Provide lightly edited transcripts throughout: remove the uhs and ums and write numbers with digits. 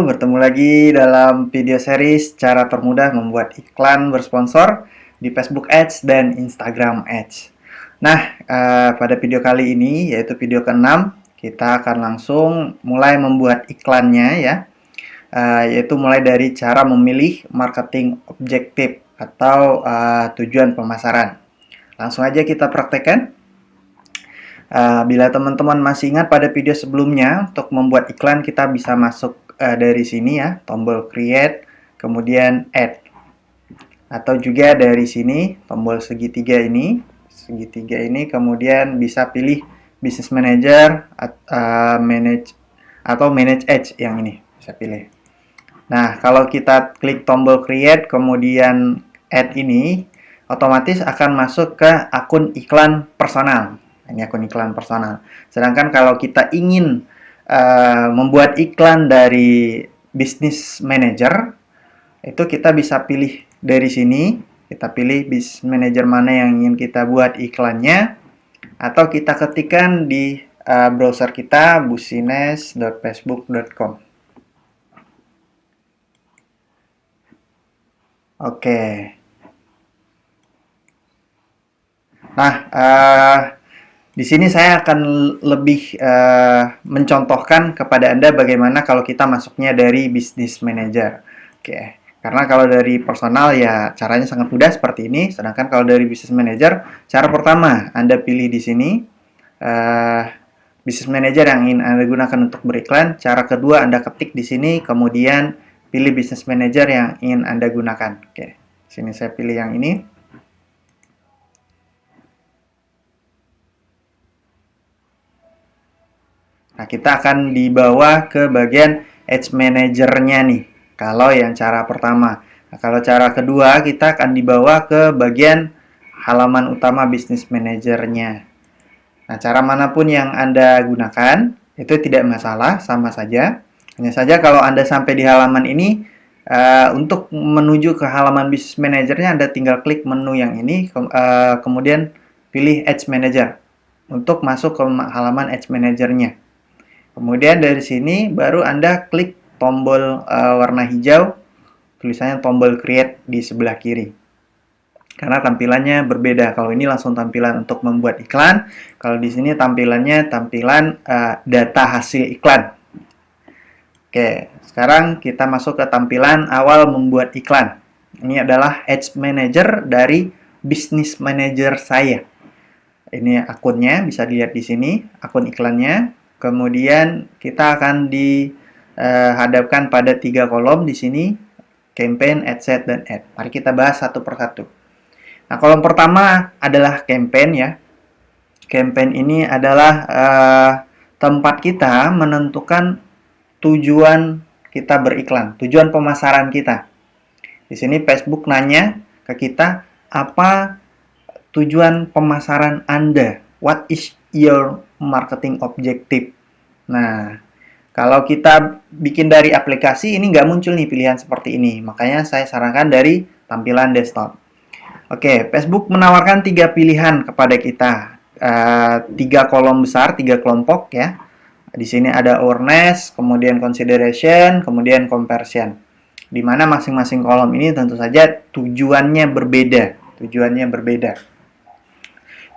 bertemu lagi dalam video series cara termudah membuat iklan bersponsor di Facebook Ads dan Instagram Ads. Nah, pada video kali ini, yaitu video ke-6, kita akan langsung mulai membuat iklannya ya, yaitu mulai dari cara memilih marketing objektif atau tujuan pemasaran. Langsung aja kita praktekkan. Bila teman-teman masih ingat pada video sebelumnya, untuk membuat iklan kita bisa masuk dari sini ya, tombol create, kemudian add. Atau juga dari sini, tombol segitiga ini, kemudian bisa pilih business manager, manage, atau manage ads yang ini, bisa pilih. Nah, kalau kita klik tombol create, kemudian add ini, otomatis akan masuk ke akun iklan personal. Ini akun iklan personal. Sedangkan kalau kita ingin membuat iklan dari business manager, itu kita bisa pilih dari sini. Kita pilih business manager mana yang ingin kita buat iklannya, atau kita ketikkan di browser kita busines.facebook.com. Oke. Nah, di sini saya akan lebih mencontohkan kepada Anda bagaimana kalau kita masuknya dari business manager. Oke, karena kalau dari personal ya caranya sangat mudah seperti ini. Sedangkan kalau dari business manager, cara pertama Anda pilih di sini business manager yang ingin Anda gunakan untuk beriklan. Cara kedua Anda ketik di sini, kemudian pilih business manager yang ingin Anda gunakan. Oke, sini saya pilih yang ini. Nah, kita akan dibawa ke bagian Ads Manager-nya nih, kalau yang cara pertama. Nah, kalau cara kedua, kita akan dibawa ke bagian halaman utama Business Manager-nya. Nah, cara manapun yang Anda gunakan, itu tidak masalah, sama saja. Hanya saja kalau Anda sampai di halaman ini, untuk menuju ke halaman Business Manager-nya, Anda tinggal klik menu yang ini, kemudian pilih Ads Manager, untuk masuk ke halaman Ads Manager-nya. Kemudian dari sini baru Anda klik tombol warna hijau, tulisannya tombol create di sebelah kiri. Karena tampilannya berbeda. Kalau ini langsung tampilan untuk membuat iklan, kalau di sini tampilannya tampilan data hasil iklan. Oke, sekarang kita masuk ke tampilan awal membuat iklan. Ini adalah Ads Manager dari Business Manager saya. Ini akunnya, bisa dilihat di sini, akun iklannya. Kemudian kita akan dihadapkan pada 3 kolom di sini, campaign, ad set, dan ad. Mari kita bahas satu persatu. Nah, kolom pertama adalah campaign ya. Campaign ini adalah tempat kita menentukan tujuan kita beriklan, tujuan pemasaran kita. Di sini Facebook nanya ke kita, apa tujuan pemasaran Anda? What is your marketing objective? Nah, kalau kita bikin dari aplikasi, ini nggak muncul nih pilihan seperti ini. Makanya saya sarankan dari tampilan desktop. Oke, Facebook menawarkan 3 pilihan kepada kita. 3 kolom besar, 3 kelompok ya. Di sini ada awareness, kemudian consideration, kemudian conversion. Di mana masing-masing kolom ini tentu saja tujuannya berbeda.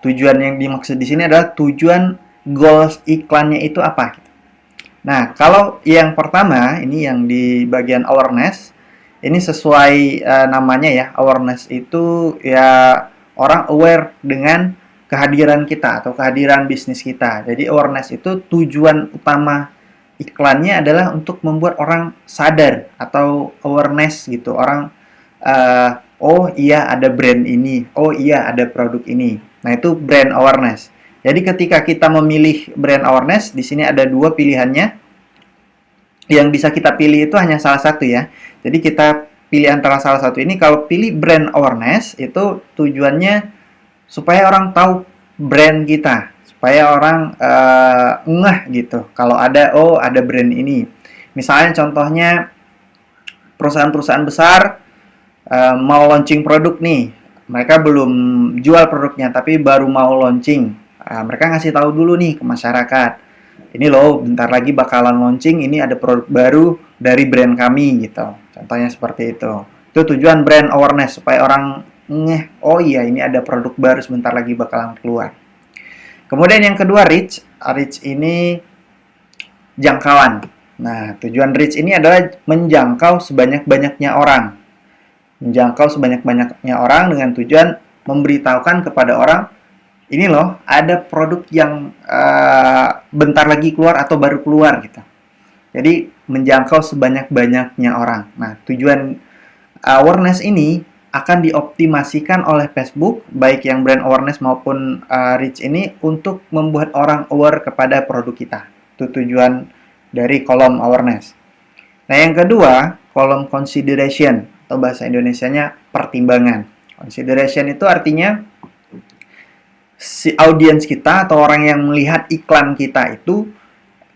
Tujuan yang dimaksud di sini adalah tujuan goals iklannya itu apa. Nah, kalau yang pertama, ini yang di bagian awareness, ini sesuai namanya ya, awareness itu ya orang aware dengan kehadiran kita atau kehadiran bisnis kita. Jadi awareness itu tujuan utama iklannya adalah untuk membuat orang sadar atau awareness gitu. Orang, oh iya ada brand ini, oh iya ada produk ini. Nah, itu brand awareness. Jadi ketika kita memilih brand awareness, di sini ada 2 pilihannya. Yang bisa kita pilih itu hanya salah satu ya. Jadi kita pilih antara salah satu ini. Kalau pilih brand awareness, itu tujuannya supaya orang tahu brand kita. Supaya orang ngeh gitu. Kalau ada, oh ada brand ini. Misalnya contohnya, perusahaan-perusahaan besar mau launching produk nih. Mereka belum jual produknya, tapi baru mau launching. Mereka ngasih tahu dulu nih ke masyarakat. Ini loh, bentar lagi bakalan launching, ini ada produk baru, dari brand kami gitu. Contohnya seperti itu. Itu tujuan brand awareness supaya orang oh iya ini ada produk baru sebentar lagi bakalan keluar. Kemudian yang kedua reach. Reach ini jangkauan. Nah, tujuan reach ini adalah menjangkau sebanyak-banyaknya orang. Menjangkau sebanyak-banyaknya orang dengan tujuan memberitahukan kepada orang, ini loh, ada produk yang bentar lagi keluar atau baru keluar gitu. Jadi, menjangkau sebanyak-banyaknya orang. Nah, tujuan awareness ini akan dioptimasikan oleh Facebook, baik yang brand awareness maupun reach ini, untuk membuat orang aware kepada produk kita. Itu tujuan dari kolom awareness. Nah, yang kedua, kolom consideration, atau bahasa Indonesianya pertimbangan. Consideration itu artinya si audiens kita atau orang yang melihat iklan kita itu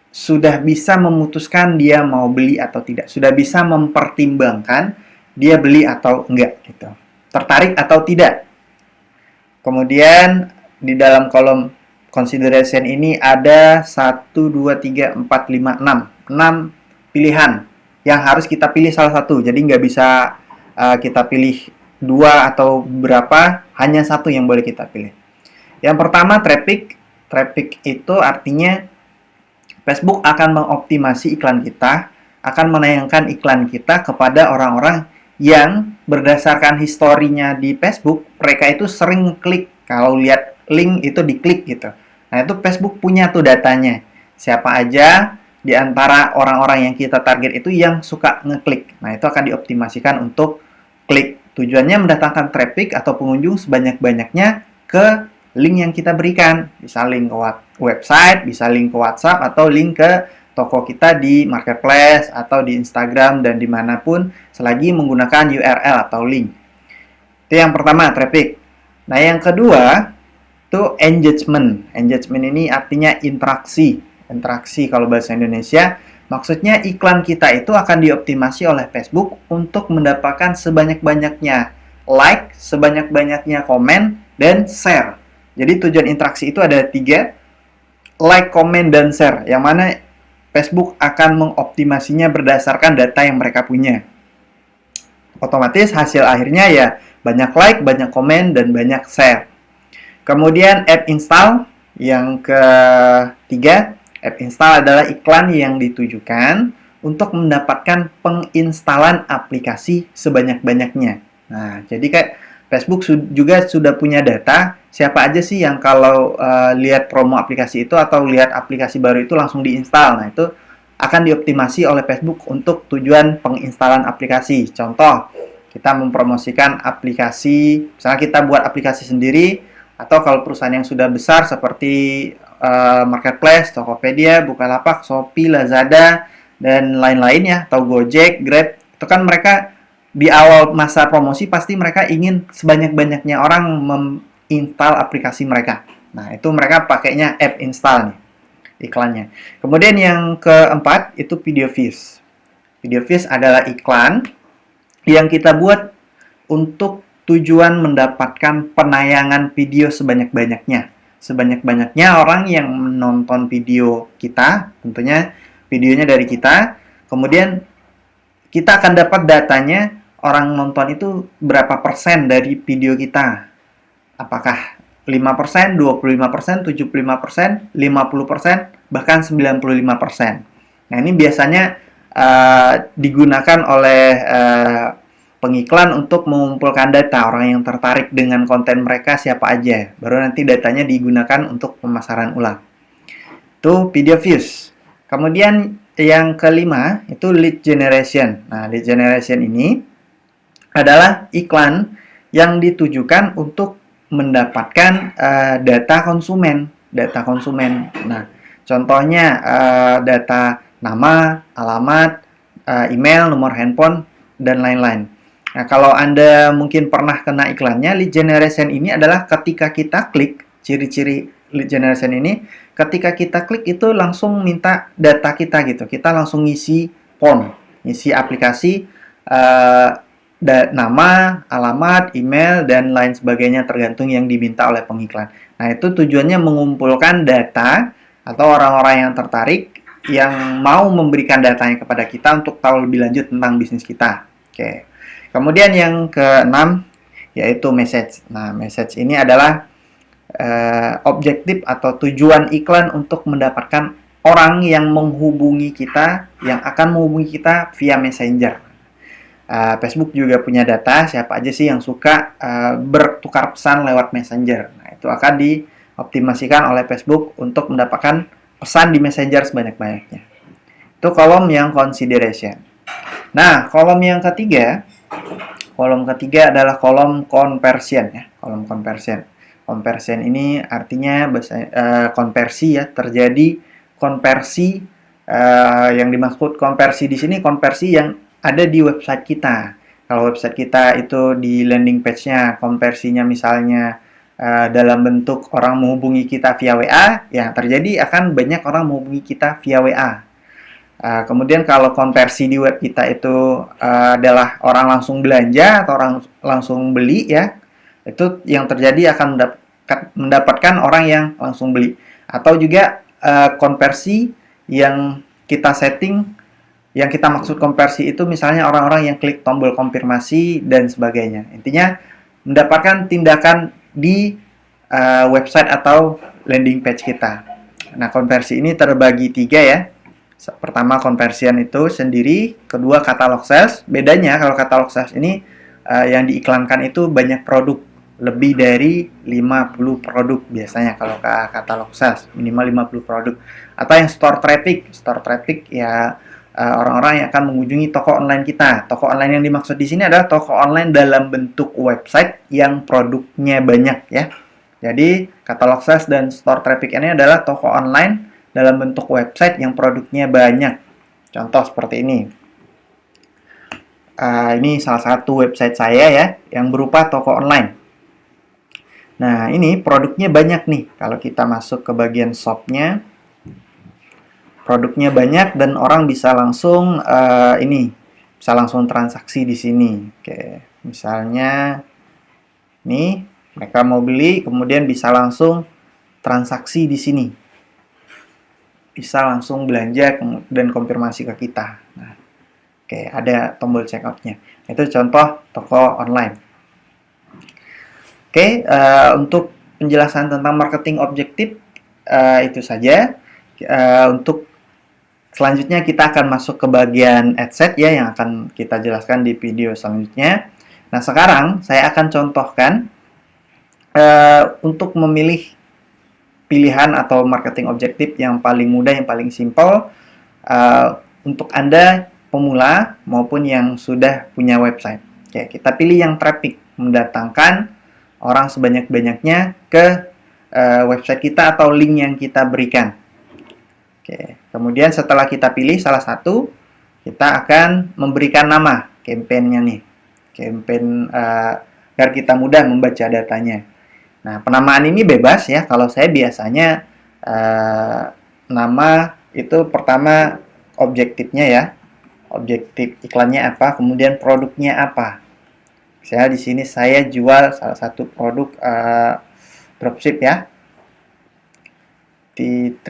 sudah bisa memutuskan dia mau beli atau tidak. Sudah bisa mempertimbangkan dia beli atau enggak gitu. Tertarik atau tidak. Kemudian di dalam kolom consideration ini ada 1, 2, 3, 4, 5, 6. 6 pilihan yang harus kita pilih salah satu. Jadi nggak bisa kita pilih 2 atau berapa, hanya satu yang boleh kita pilih. Yang pertama traffic. Traffic itu artinya Facebook akan mengoptimasi iklan kita, akan menayangkan iklan kita kepada orang-orang yang berdasarkan historinya di Facebook, mereka itu sering klik. Kalau lihat link itu diklik gitu. Nah, itu Facebook punya tuh datanya. Siapa aja di antara orang-orang yang kita target itu yang suka ngeklik. Nah, itu akan dioptimasikan untuk klik. Tujuannya mendatangkan traffic atau pengunjung sebanyak-banyaknya ke link yang kita berikan. Bisa link ke website, bisa link ke WhatsApp, atau link ke toko kita di marketplace atau di Instagram dan dimanapun selagi menggunakan URL atau link. Itu yang pertama, traffic. Nah, yang kedua itu engagement. Engagement ini artinya interaksi. Interaksi kalau bahasa Indonesia, maksudnya iklan kita itu akan dioptimasi oleh Facebook untuk mendapatkan sebanyak-banyaknya like, sebanyak-banyaknya komen, dan share. Jadi tujuan interaksi itu ada 3, like, komen, dan share. Yang mana Facebook akan mengoptimasinya berdasarkan data yang mereka punya. Otomatis hasil akhirnya ya banyak like, banyak komen, dan banyak share. Kemudian app install. Yang ketiga, app install adalah iklan yang ditujukan untuk mendapatkan penginstalan aplikasi sebanyak-banyaknya. Nah, jadi kayak Facebook juga sudah punya data siapa aja sih yang kalau lihat promo aplikasi itu atau lihat aplikasi baru itu langsung diinstal. Nah, itu akan dioptimasi oleh Facebook untuk tujuan penginstalan aplikasi. Contoh, kita mempromosikan aplikasi, misalnya kita buat aplikasi sendiri, atau kalau perusahaan yang sudah besar seperti Marketplace, Tokopedia, Bukalapak, Shopee, Lazada, dan lain-lain ya, atau Gojek, Grab, itu kan mereka di awal masa promosi pasti mereka ingin sebanyak-banyaknya orang menginstal aplikasi mereka. Nah, itu mereka pakainya app install nih, iklannya. Kemudian yang keempat itu video views. Video views adalah iklan yang kita buat untuk tujuan mendapatkan penayangan video sebanyak-banyaknya. Sebanyak-banyaknya orang yang menonton video kita, tentunya videonya dari kita, kemudian kita akan dapat datanya orang nonton itu berapa persen dari video kita. Apakah 5%, 25%, 75%, 50%, bahkan 95%. Nah, ini biasanya digunakan oleh pengiklan untuk mengumpulkan data orang yang tertarik dengan konten mereka siapa aja. Baru nanti datanya digunakan untuk pemasaran ulang. Itu video views. Kemudian yang kelima itu lead generation. Nah, lead generation ini adalah iklan yang ditujukan untuk mendapatkan data konsumen. Data konsumen. Nah, contohnya data nama, alamat, email, nomor handphone, dan lain-lain. Nah, kalau Anda mungkin pernah kena iklannya, lead generation ini adalah ketika kita klik, ciri-ciri lead generation ini, ketika kita klik itu langsung minta data kita gitu. Kita langsung ngisi form, ngisi aplikasi, nama, alamat, email, dan lain sebagainya tergantung yang diminta oleh pengiklan. Nah, itu tujuannya mengumpulkan data atau orang-orang yang tertarik yang mau memberikan datanya kepada kita untuk tahu lebih lanjut tentang bisnis kita. Oke. Kemudian yang keenam yaitu message. Nah, message ini adalah objektif atau tujuan iklan untuk mendapatkan orang yang menghubungi kita, yang akan menghubungi kita via Messenger. Facebook juga punya data siapa aja sih yang suka bertukar pesan lewat Messenger. Nah, itu akan dioptimasikan oleh Facebook untuk mendapatkan pesan di Messenger sebanyak-banyaknya. Itu kolom yang consideration. Nah, kolom ketiga adalah kolom conversion ya, kolom conversion. Conversion ini artinya konversi ya, terjadi konversi. Yang dimaksud konversi di sini konversi yang ada di website kita. Kalau website kita itu di landing page-nya konversinya misalnya dalam bentuk orang menghubungi kita via WA, yang terjadi akan banyak orang menghubungi kita via WA. Kemudian kalau konversi di web kita itu adalah orang langsung belanja atau orang langsung beli ya, itu yang terjadi akan mendapatkan orang yang langsung beli. Atau juga konversi yang kita setting, yang kita maksud konversi itu misalnya orang-orang yang klik tombol konfirmasi dan sebagainya. Intinya mendapatkan tindakan di website atau landing page kita. Nah, konversi ini terbagi 3 ya. Pertama, conversion itu sendiri. Kedua, catalog sales. Bedanya kalau catalog sales ini yang diiklankan itu banyak produk. Lebih dari 50 produk biasanya kalau ke catalog sales. Minimal 50 produk. Atau yang store traffic. Store traffic ya orang-orang yang akan mengunjungi toko online kita. Toko online yang dimaksud di sini adalah toko online dalam bentuk website yang produknya banyak ya. Jadi catalog sales dan store traffic ini adalah toko online dalam bentuk website yang produknya banyak. Contoh seperti ini. Ini salah satu website saya ya yang berupa toko online. Nah, ini produknya banyak nih. Kalau kita masuk ke bagian shop-nya, produknya banyak dan orang bisa langsung bisa langsung transaksi di sini. Oke, misalnya nih mereka mau beli, kemudian bisa langsung transaksi di sini, bisa langsung belanja dan konfirmasi ke kita. Nah, oke, ada tombol checkout-nya. Itu contoh toko online. Oke, untuk penjelasan tentang marketing objektif itu saja. Untuk selanjutnya kita akan masuk ke bagian adset ya, yang akan kita jelaskan di video selanjutnya. Nah, sekarang saya akan contohkan untuk memilih pilihan atau marketing objektif yang paling mudah, yang paling simpel untuk Anda pemula maupun yang sudah punya website. Oke, kita pilih yang traffic, mendatangkan orang sebanyak-banyaknya ke website kita atau link yang kita berikan. Oke, kemudian setelah kita pilih salah satu, kita akan memberikan nama campaign-nya nih. Campaign agar kita mudah membaca datanya. Nah, penamaan ini bebas ya. Kalau saya biasanya nama itu pertama objektifnya ya. Objektif iklannya apa, kemudian produknya apa. Misalnya di sini saya jual salah satu produk dropship ya. T3.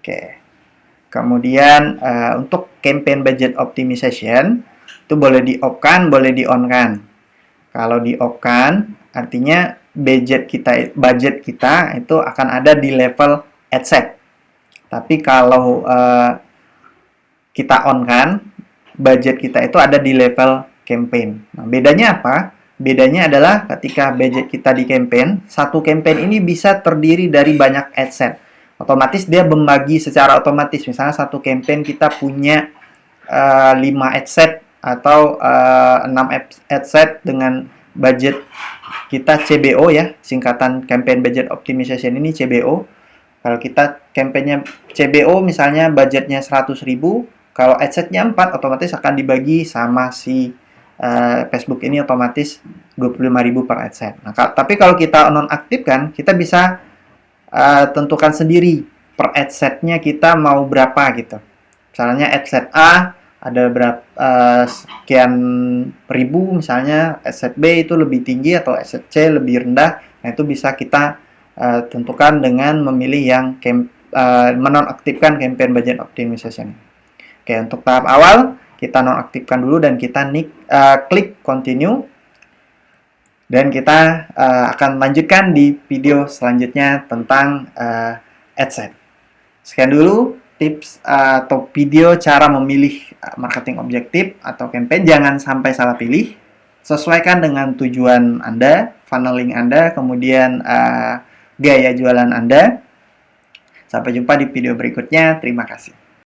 Oke. Kemudian untuk campaign budget optimization itu boleh di-off-kan, boleh di-on-kan. Kalau di-off-kan artinya budget kita itu akan ada di level adset. Tapi kalau kita on-kan, budget kita itu ada di level campaign. Nah, bedanya apa? Bedanya adalah ketika budget kita di campaign, satu campaign ini bisa terdiri dari banyak adset. Otomatis dia membagi secara otomatis. Misalnya satu campaign kita punya 5 adset atau 6 adset dengan budget kita CBO ya, singkatan campaign budget optimization ini CBO. Kalau kita campaignnya CBO misalnya budgetnya 100.000, kalau adsetnya 4 otomatis akan dibagi sama si Facebook ini otomatis 25.000 per adset. Nah, tapi kalau kita nonaktifkan, kita bisa tentukan sendiri per adsetnya kita mau berapa gitu. Misalnya adset A ada berapa sekian ribu, misalnya adset B itu lebih tinggi atau adset C lebih rendah. Nah, itu bisa kita tentukan dengan memilih yang menonaktifkan campaign budget optimization. Oke, untuk tahap awal kita nonaktifkan dulu dan kita klik continue. Dan kita akan lanjutkan di video selanjutnya tentang AdSense. Sekian dulu tips atau video cara memilih marketing objektif atau campaign. Jangan sampai salah pilih. Sesuaikan dengan tujuan Anda, funneling Anda, kemudian biaya jualan Anda. Sampai jumpa di video berikutnya. Terima kasih.